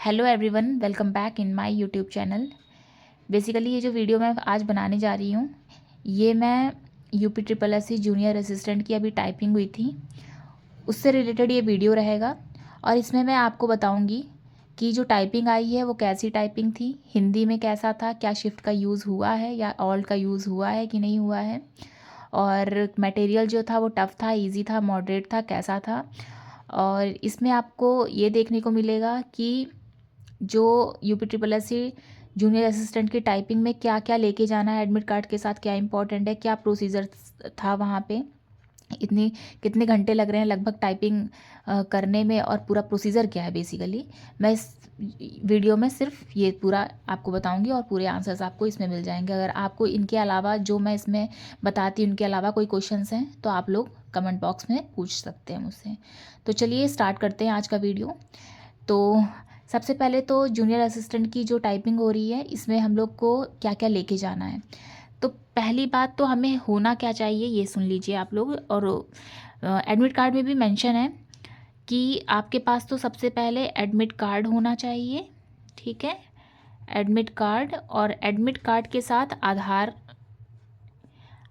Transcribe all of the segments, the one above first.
Hello everyone, welcome back in my YouTube channel. Basically ये जो video मैं आज बनाने जा रही हूँ, ये मैं UP triple S C junior assistant की अभी टाइपिंग हुई थी, उससे रिलेटेड ये वीडियो रहेगा। और इसमें मैं आपको बताऊँगी कि जो टाइपिंग आई है वो कैसी टाइपिंग थी, हिंदी में कैसा था, क्या शिफ्ट का यूज़ हुआ है या ऑल्ट का यूज़ हुआ है कि नहीं हुआ है, और मटेरियल जो था वो टफ़ था, इजी था, मॉडरेट था, कैसा था। और इसमें आपको ये देखने को मिलेगा कि जो UP triple S C junior assistant की टाइपिंग में क्या क्या लेके जाना है एडमिट कार्ड के साथ, क्या इंपॉर्टेंट है, क्या प्रोसीजर था वहाँ पे, इतनी कितने घंटे लग रहे हैं लगभग टाइपिंग करने में, और पूरा प्रोसीजर क्या है। बेसिकली मैं इस वीडियो में सिर्फ ये पूरा आपको बताऊंगी और पूरे आंसर्स आपको इसमें मिल जाएंगे। अगर आपको इनके अलावा जो मैं इसमें बताती हूँ उनके अलावा कोई क्वेश्चंस हैं तो आप लोग कमेंट बॉक्स में पूछ सकते हैं मुझसे। तो चलिए स्टार्ट करते हैं आज का वीडियो। तो सबसे पहले तो जूनियर असिस्टेंट की जो टाइपिंग हो रही है इसमें हम लोग को क्या क्या लेके जाना है। तो पहली बात तो हमें होना क्या चाहिए ये सुन लीजिए आप लोग। और एडमिट कार्ड में भी मेंशन है कि आपके पास तो सबसे पहले एडमिट कार्ड होना चाहिए, ठीक है। एडमिट कार्ड, और एडमिट कार्ड के साथ आधार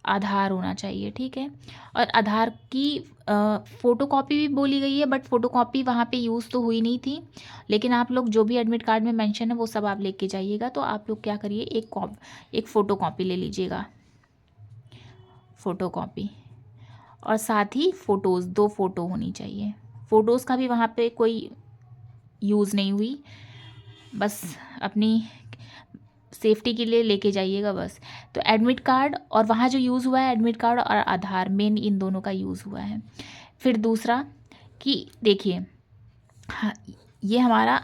आधार होना चाहिए, ठीक है। और आधार की फ़ोटोकॉपी भी बोली गई है, बट फ़ोटोकॉपी वहाँ पे यूज़ तो हुई नहीं थी। लेकिन आप लोग जो भी एडमिट कार्ड में मेंशन है वो सब आप लेके जाइएगा। तो आप लोग क्या करिए, एक फ़ोटोकॉपी ले लीजिएगा, फ़ोटोकॉपी। और साथ ही फ़ोटोज़, 2 फ़ोटो होनी चाहिए। फ़ोटोज़ का भी वहाँ पे कोई यूज़ नहीं हुई, बस अपनी सेफ्टी के लिए लेके जाइएगा बस। तो एडमिट कार्ड, और वहाँ जो यूज़ हुआ है एडमिट कार्ड और आधार, मेन इन दोनों का यूज़ हुआ है। फिर दूसरा कि देखिए, हाँ, ये हमारा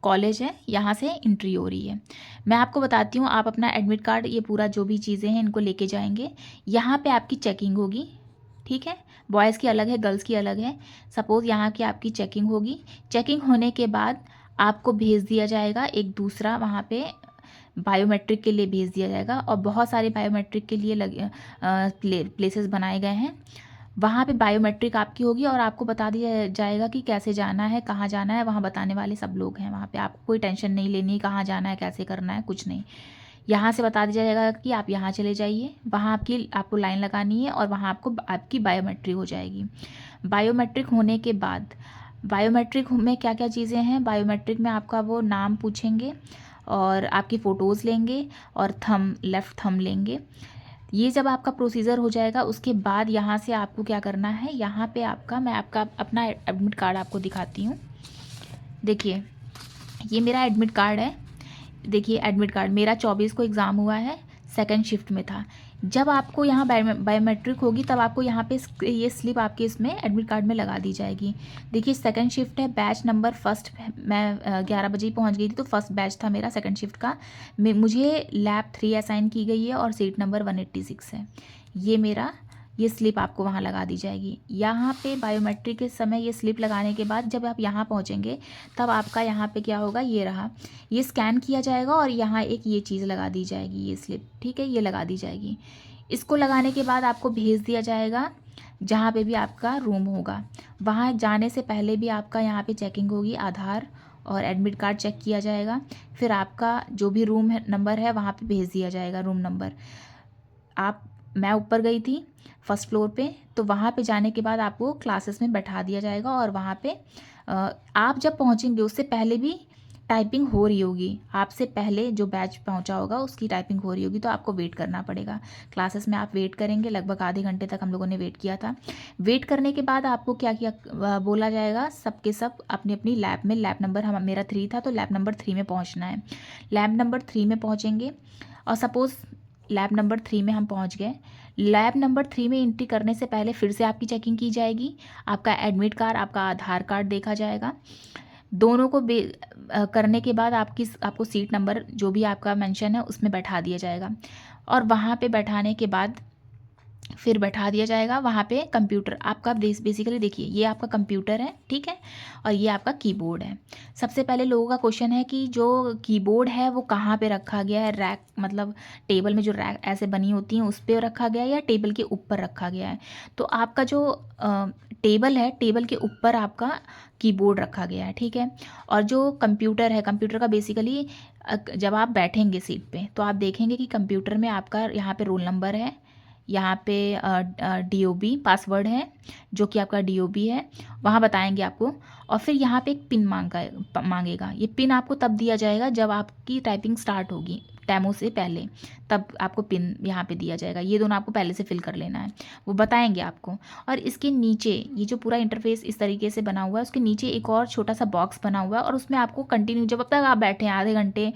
कॉलेज है, यहाँ से एंट्री हो रही है। मैं आपको बताती हूँ, आप अपना एडमिट कार्ड, ये पूरा जो भी चीज़ें हैं इनको लेके जाएंगे। यहाँ पे आपकी चेकिंग होगी, ठीक है। बॉयज़ की अलग है, गर्ल्स की अलग है। सपोज़ यहाँ की आपकी चेकिंग होगी। चेकिंग होने के बाद आपको भेज दिया जाएगा एक दूसरा, वहाँ पे बायोमेट्रिक के लिए भेज दिया जाएगा। और बहुत सारे बायोमेट्रिक के लिए प्लेसेस बनाए गए हैं। वहाँ पे बायोमेट्रिक आपकी होगी और आपको बता दिया जाएगा कि कैसे जाना है, कहाँ जाना है। वहाँ बताने वाले सब लोग हैं वहाँ पे, आपको कोई टेंशन नहीं लेनी, कहाँ जाना है, कैसे करना है, कुछ नहीं। यहाँ से बता दिया जाएगा कि आप यहाँ चले जाइए, वहाँ आपको लाइन लगानी है और वहाँ आपकी बायोमेट्रिक हो जाएगी। बायोमेट्रिक होने के बाद, बायोमेट्रिक में क्या क्या चीज़ें हैं, बायोमेट्रिक में आपका वो नाम पूछेंगे और आपकी फ़ोटोज़ लेंगे और लेफ़्ट थंब लेंगे। ये जब आपका प्रोसीजर हो जाएगा उसके बाद यहाँ से आपको क्या करना है, यहाँ पे मैं आपका अपना एडमिट कार्ड आपको दिखाती हूँ। देखिए, ये मेरा एडमिट कार्ड है। देखिए, एडमिट कार्ड मेरा 24 को एग्ज़ाम हुआ है, सेकंड शिफ्ट में था। जब आपको यहाँ बायोमेट्रिक होगी तब आपको यहाँ पे ये स्लिप आपके इसमें एडमिट कार्ड में लगा दी जाएगी। देखिए, सेकंड शिफ्ट है, बैच नंबर फर्स्ट, मैं 11 बजे ही पहुँच गई थी, तो फर्स्ट बैच था मेरा सेकंड शिफ्ट का। मुझे लैब 3 असाइन की गई है और सीट नंबर 186 है। ये स्लिप आपको वहाँ लगा दी जाएगी। यहाँ पे बायोमेट्रिक के समय ये स्लिप लगाने के बाद जब आप यहाँ पहुँचेंगे तब आपका यहाँ पे क्या होगा, ये रहा, ये स्कैन किया जाएगा और यहाँ एक ये चीज़ लगा दी जाएगी, ये स्लिप, ठीक है, ये लगा दी जाएगी। इसको लगाने के बाद आपको भेज दिया जाएगा जहाँ पे भी आपका रूम होगा। वहाँ जाने से पहले भी आपका यहाँ पे चेकिंग होगी, आधार और एडमिट कार्ड चेक किया जाएगा। फिर आपका जो भी रूम है, नंबर है, वहाँ पे भेज दिया जाएगा रूम नंबर। मैं ऊपर गई थी फर्स्ट फ्लोर पे, तो वहाँ पे जाने के बाद आपको क्लासेस में बैठा दिया जाएगा और वहाँ पे आप जब पहुँचेंगे उससे पहले भी टाइपिंग हो रही होगी। आपसे पहले जो बैच पहुँचा होगा उसकी टाइपिंग हो रही होगी, तो आपको वेट करना पड़ेगा। क्लासेस में आप वेट करेंगे, लगभग आधे घंटे तक हम लोगों ने वेट किया था। वेट करने के बाद आपको क्या क्या बोला जाएगा, सबके सब अपनी अपनी लैब में, लैब नंबर मेरा 3 था तो लैब नंबर 3 में पहुँचना है। लैब नंबर 3 में पहुँचेंगे और सपोज़ लैब नंबर 3 में हम पहुंच गए। लैब नंबर 3 में एंट्री करने से पहले फिर से आपकी चेकिंग की जाएगी। आपका एडमिट कार्ड, आपका आधार कार्ड देखा जाएगा। दोनों को करने के बाद आपको सीट नंबर जो भी आपका मेंशन है उसमें बैठा दिया जाएगा। और वहाँ पे बैठाने के बाद फिर बैठा दिया जाएगा वहाँ पे कंप्यूटर आपका। बेसिकली देखिए, ये आपका कंप्यूटर है, ठीक है, और ये आपका कीबोर्ड है। सबसे पहले लोगों का क्वेश्चन है कि जो कीबोर्ड है वो कहाँ पे रखा गया है, रैक मतलब टेबल में जो रैक ऐसे बनी होती हैं उस पे रखा गया है या टेबल के ऊपर रखा गया है। तो आपका जो टेबल है, टेबल के ऊपर आपका कीबोर्ड रखा गया है, ठीक है। और जो कंप्यूटर है, कंप्यूटर का बेसिकली जब आप बैठेंगे सीट पे तो आप देखेंगे कि कंप्यूटर में आपका यहाँ पे रोल नंबर है, यहाँ पे DOB पासवर्ड है, जो कि आपका DOB है, वहाँ बताएंगे आपको। और फिर यहाँ पे एक पिन मांगेगा। ये पिन आपको तब दिया जाएगा जब आपकी टाइपिंग स्टार्ट होगी, डेमो से पहले, तब आपको पिन यहाँ पे दिया जाएगा। ये दोनों आपको पहले से फिल कर लेना है, वो बताएंगे आपको। और इसके नीचे ये जो पूरा इंटरफेस इस तरीके से बना हुआ है, उसके नीचे एक और छोटा सा बॉक्स बना हुआ है, और उसमें आपको कंटिन्यू जब तक आप बैठे हैं, आधे घंटे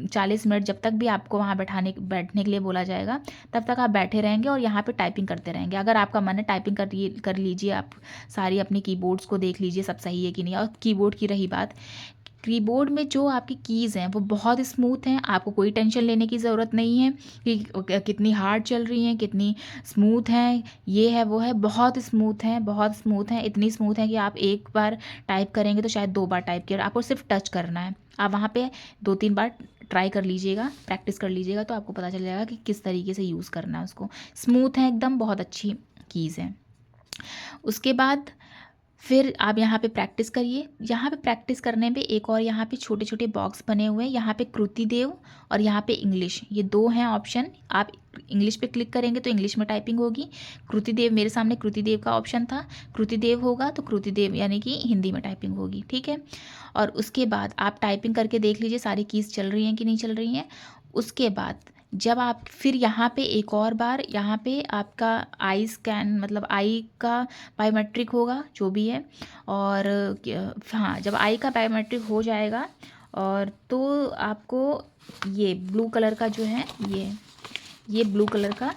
40 मिनट, जब तक भी आपको वहाँ बैठने के लिए बोला जाएगा, तब तक आप बैठे रहेंगे और यहाँ पे टाइपिंग करते रहेंगे। अगर आपका मन है टाइपिंग कर लीजिए, आप सारी अपनी कीबोर्ड्स को देख लीजिए सब सही है कि नहीं। और कीबोर्ड की रही बात, कीबोर्ड में जो आपकी कीज़ हैं वो बहुत स्मूथ हैं, आपको कोई टेंशन लेने की ज़रूरत नहीं है कि कितनी हार्ड चल रही हैं, कितनी स्मूथ हैं, ये है वो है। बहुत स्मूथ हैं, बहुत स्मूथ हैं, इतनी स्मूथ हैं कि आप एक बार टाइप करेंगे तो शायद 2 बार टाइप किया, आपको सिर्फ टच करना है। आप वहाँ पे 2-3 बार ट्राई कर लीजिएगा, प्रैक्टिस कर लीजिएगा, तो आपको पता चल जाएगा कि किस तरीके से यूज़ करना है उसको। स्मूथ है एकदम, बहुत अच्छी कीज़ हैं। उसके बाद फिर आप यहाँ पे प्रैक्टिस करिए। यहाँ पे प्रैक्टिस करने पे एक और यहाँ पे छोटे छोटे बॉक्स बने हुए हैं, यहाँ पे कृति देव और यहाँ पे इंग्लिश, ये 2 हैं ऑप्शन। आप इंग्लिश पे क्लिक करेंगे तो इंग्लिश में टाइपिंग होगी। कृति देव, मेरे सामने कृति देव का ऑप्शन था, कृति देव होगा तो कृति देव यानी कि हिंदी में टाइपिंग होगी, ठीक है। और उसके बाद आप टाइपिंग करके देख लीजिए सारी कीज़ चल रही हैं कि नहीं चल रही हैं। उसके बाद जब आप फिर यहाँ पे एक और बार यहाँ पे आपका आई स्कैन मतलब आई का बायोमेट्रिक होगा जो भी है। और हाँ, जब आई का बायोमेट्रिक हो जाएगा और तो आपको ये ब्लू कलर का जो है ये ब्लू कलर का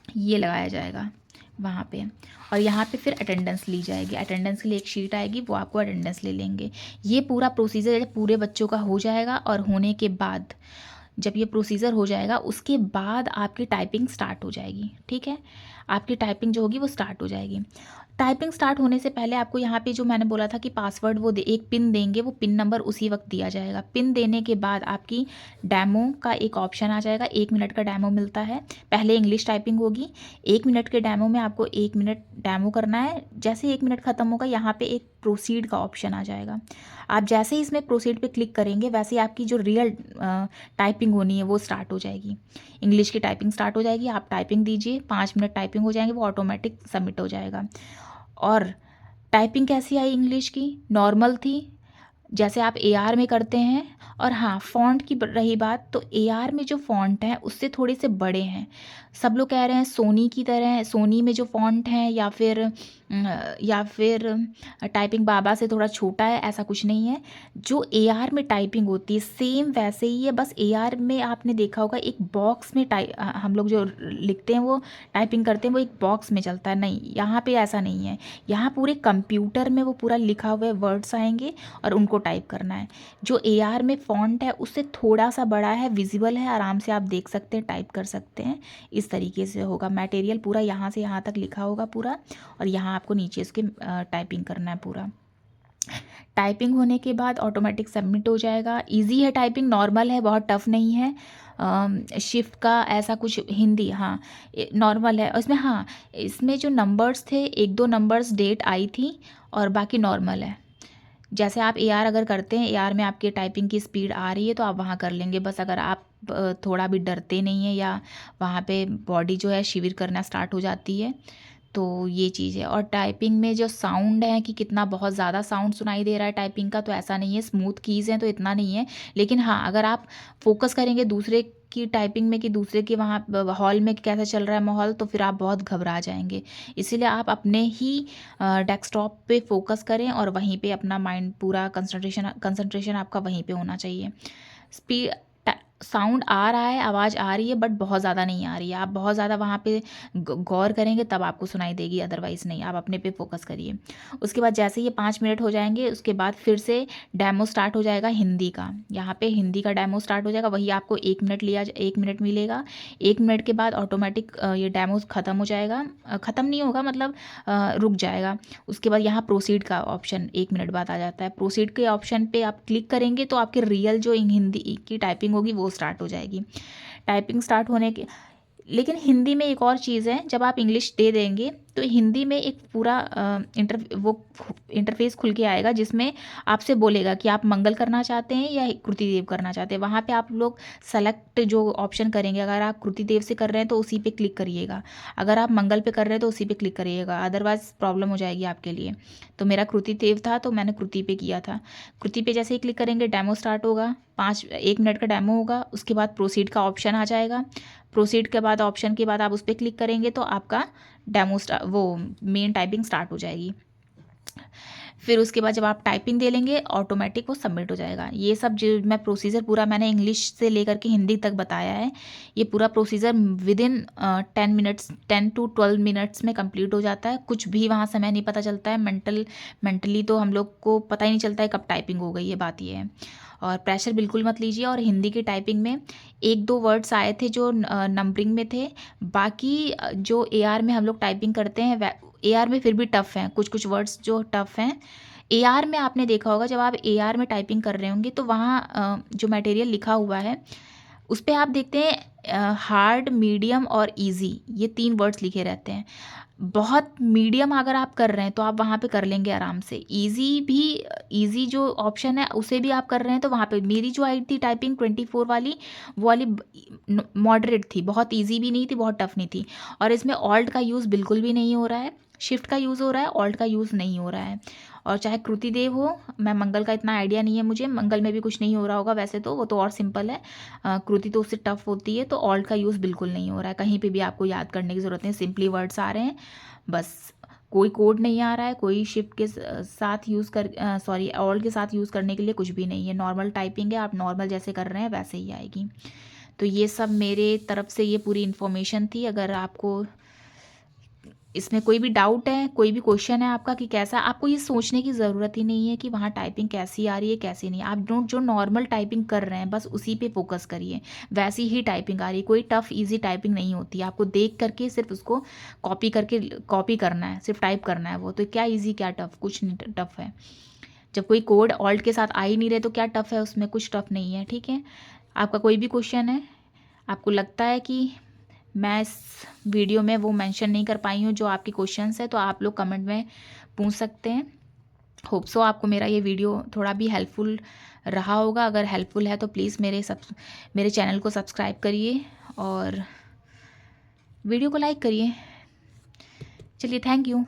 ये लगाया जाएगा वहाँ पे। और यहाँ पे फिर अटेंडेंस ली जाएगी, अटेंडेंस के लिए एक शीट आएगी, वो आपको अटेंडेंस ले लेंगे। ये पूरा प्रोसीजर जब पूरे बच्चों का हो जाएगा और होने के बाद जब ये प्रोसीजर हो जाएगा उसके बाद आपकी टाइपिंग स्टार्ट हो जाएगी, ठीक है। आपकी टाइपिंग जो होगी वो स्टार्ट हो जाएगी। टाइपिंग स्टार्ट होने से पहले आपको यहाँ पे जो मैंने बोला था कि पासवर्ड वो एक पिन देंगे, वो पिन नंबर उसी वक्त दिया जाएगा। पिन देने के बाद आपकी डेमो का एक ऑप्शन आ जाएगा, 1 मिनट का डेमो मिलता है। पहले इंग्लिश टाइपिंग होगी, 1 मिनट के डेमो में आपको 1 मिनट डेमो करना है। जैसे 1 मिनट ख़त्म होगा यहाँ पे एक प्रोसीड का ऑप्शन आ जाएगा। आप जैसे ही इसमें प्रोसीड पे क्लिक करेंगे वैसे ही आपकी जो रियल टाइपिंग होनी है वो स्टार्ट हो जाएगी। इंग्लिश की टाइपिंग स्टार्ट हो जाएगी, आप टाइपिंग दीजिए, 5 मिनट टाइपिंग हो जाएंगे, वो ऑटोमेटिक सबमिट हो जाएगा। और टाइपिंग कैसी आई इंग्लिश की? नॉर्मल थी, जैसे आप AR में करते हैं। और हाँ, फ़ॉन्ट की रही बात तो AR में जो फ़ॉन्ट हैं उससे थोड़े से बड़े हैं। सब लोग कह रहे हैं सोनी की तरह, सोनी में जो फ़ॉन्ट हैं या फिर टाइपिंग बाबा से थोड़ा छोटा है, ऐसा कुछ नहीं है। जो AR में टाइपिंग होती है सेम वैसे ही है, बस AR में आपने देखा होगा एक बॉक्स में हम लोग जो लिखते हैं वो टाइपिंग करते हैं वो एक बॉक्स में चलता है, नहीं यहाँ पे ऐसा नहीं है। यहाँ पूरे कंप्यूटर में वो पूरा लिखा हुआ वर्ड्स आएंगे और उनको टाइप करना है। जो AR में फ़ॉन्ट है उससे थोड़ा सा बड़ा है, विजिबल है, आराम से आप देख सकते हैं, टाइप कर सकते हैं। इस तरीके से होगा मटेरियल पूरा, यहाँ से यहाँ तक लिखा होगा पूरा, और यहाँ आपको नीचे इसके टाइपिंग करना है पूरा। टाइपिंग होने के बाद ऑटोमेटिक सबमिट हो जाएगा। इजी है टाइपिंग, नॉर्मल है, बहुत टफ नहीं है। शिफ्ट का ऐसा कुछ हिंदी, हाँ नॉर्मल है। इसमें हाँ, इसमें जो नंबर्स थे 1-2 नंबर्स डेट आई थी और बाकी नॉर्मल है। जैसे आप AR अगर करते हैं, AR में आपके टाइपिंग की स्पीड आ रही है तो आप वहाँ कर लेंगे। बस अगर आप थोड़ा भी डरते नहीं हैं या वहाँ पे बॉडी जो है शिविर करना स्टार्ट हो जाती है तो ये चीज़ है। और टाइपिंग में जो साउंड है कि कितना बहुत ज़्यादा साउंड सुनाई दे रहा है टाइपिंग का, तो ऐसा नहीं है, स्मूथ कीज़ हैं तो इतना नहीं है। लेकिन हाँ, अगर आप फोकस करेंगे दूसरे की टाइपिंग में कि दूसरे के वहाँ हॉल में कैसा चल रहा है माहौल, तो फिर आप बहुत घबरा जाएंगे। इसीलिए आप अपने ही डेस्कटॉप पे फोकस करें और वहीं पे अपना माइंड पूरा कंसंट्रेशन आपका वहीं पे होना चाहिए। स्पीड साउंड आ रहा है, आवाज़ आ रही है, बट बहुत ज़्यादा नहीं आ रही है। आप बहुत ज़्यादा वहाँ पे गौर करेंगे तब आपको सुनाई देगी, अदरवाइज़ नहीं। आप अपने पे फोकस करिए। उसके बाद जैसे ये 5 मिनट हो जाएंगे, उसके बाद फिर से डेमो स्टार्ट हो जाएगा हिंदी का। यहाँ पे हिंदी का डेमो स्टार्ट हो जाएगा, वही आपको 1 मिनट 1 मिनट मिलेगा। 1 मिनट के बाद ऑटोमेटिक ये डेमो ख़त्म हो जाएगा। ख़त्म नहीं होगा, मतलब रुक जाएगा। उसके बाद यहाँ प्रोसीड का ऑप्शन 1 मिनट बाद आ जाता है। प्रोसीड के ऑप्शन पे आप क्लिक करेंगे तो आपकी रियल जो हिंदी की टाइपिंग होगी वो स्टार्ट हो जाएगी। टाइपिंग स्टार्ट होने के लेकिन हिंदी में एक और चीज़ है, जब आप इंग्लिश दे देंगे तो हिंदी में एक पूरा इंटरफेस खुल के आएगा, जिसमें आपसे बोलेगा कि आप मंगल करना चाहते हैं या कृति देव करना चाहते हैं। वहाँ पे आप लोग सेलेक्ट जो ऑप्शन करेंगे, अगर आप कृति देव से कर रहे हैं तो उसी पे क्लिक करिएगा, अगर आप मंगल पे कर रहे हैं तो उसी पे क्लिक करिएगा, अदरवाइज प्रॉब्लम हो जाएगी आपके लिए। तो मेरा कृति देव था तो मैंने कृति पे किया था। कृति पे जैसे ही क्लिक करेंगे डेमो स्टार्ट होगा, 1 मिनट का डेमो होगा। उसके बाद प्रोसीड का ऑप्शन आ जाएगा। प्रोसीड के बाद ऑप्शन के बाद आप उस पर क्लिक करेंगे तो आपका डेमो वो मेन टाइपिंग स्टार्ट हो जाएगी। फिर उसके बाद जब आप टाइपिंग दे लेंगे ऑटोमेटिक वो सबमिट हो जाएगा। ये सब जो मैं प्रोसीजर पूरा मैंने इंग्लिश से लेकर के हिंदी तक बताया है, ये पूरा प्रोसीजर विदिन 10 to 12 मिनट्स में कंप्लीट हो जाता है। कुछ भी वहाँ समय नहीं पता चलता है। मेंटली तो हम लोग को पता ही नहीं चलता है कब टाइपिंग हो गई है, बात ये है। और प्रेशर बिल्कुल मत लीजिए। और हिंदी की टाइपिंग में 1-2 वर्ड्स आए थे जो नंबरिंग में थे, बाकी जो AR में हम लोग टाइपिंग करते हैं AR में फिर भी टफ़ हैं, कुछ कुछ वर्ड्स जो टफ़ हैं। AR में आपने देखा होगा, जब आप AR में टाइपिंग कर रहे होंगे तो वहाँ जो मटेरियल लिखा हुआ है उस पे आप देखते हैं हार्ड, मीडियम और इजी, ये 3 वर्ड्स लिखे रहते हैं। बहुत मीडियम अगर आप कर रहे हैं तो आप वहाँ पे कर लेंगे आराम से। इजी जो ऑप्शन है उसे भी आप कर रहे हैं तो वहाँ पे मेरी जो आई थी टाइपिंग 24 वाली, वो वाली मॉडरेट थी, बहुत इजी भी नहीं थी, बहुत टफ नहीं थी। और इसमें ऑल्ट का यूज़ बिल्कुल भी नहीं हो रहा है, शिफ्ट का यूज़ हो रहा है, ऑल्ट का यूज़ नहीं हो रहा है। और चाहे कृति देव हो, मैं मंगल का इतना आइडिया नहीं है मुझे, मंगल में भी कुछ नहीं हो रहा होगा वैसे तो, वो तो और सिंपल है। कृति तो उससे टफ होती है। तो ऑल्ट का यूज़ बिल्कुल नहीं हो रहा है, कहीं पे भी आपको याद करने की ज़रूरत नहीं, सिंपली वर्ड्स आ रहे हैं बस। कोई कोड नहीं आ रहा है, कोई शिफ्ट के साथ यूज़ कर ऑल्ट के साथ यूज़ करने के लिए कुछ भी नहीं है। नॉर्मल टाइपिंग है, आप नॉर्मल जैसे कर रहे हैं वैसे ही आएगी। तो ये सब मेरे तरफ से ये पूरी इन्फॉर्मेशन थी। अगर आपको इसमें कोई भी डाउट है, कोई भी क्वेश्चन है आपका कि कैसा, आपको ये सोचने की ज़रूरत ही नहीं है कि वहाँ टाइपिंग कैसी आ रही है कैसी नहीं। आप जो नॉर्मल टाइपिंग कर रहे हैं बस उसी पे फोकस करिए, वैसी ही टाइपिंग आ रही है। कोई टफ़ इजी टाइपिंग नहीं होती, आपको देख करके सिर्फ उसको कॉपी करना है, सिर्फ टाइप करना है वो। तो क्या ईजी क्या टफ़, कुछ नहीं टफ़ है। जब कोई कोड ऑल्ट के साथ आ ही नहीं रहे तो क्या टफ़ है उसमें, कुछ टफ़ नहीं है। ठीक है, आपका कोई भी क्वेश्चन है, आपको लगता है कि मैं इस वीडियो में वो मेंशन नहीं कर पाई हूँ जो आपके क्वेश्चंस है, तो आप लोग कमेंट में पूछ सकते हैं। होप सो आपको मेरा ये वीडियो थोड़ा भी हेल्पफुल रहा होगा। अगर हेल्पफुल है तो प्लीज़ मेरे चैनल को सब्सक्राइब करिए और वीडियो को लाइक करिए। चलिए, थैंक यू।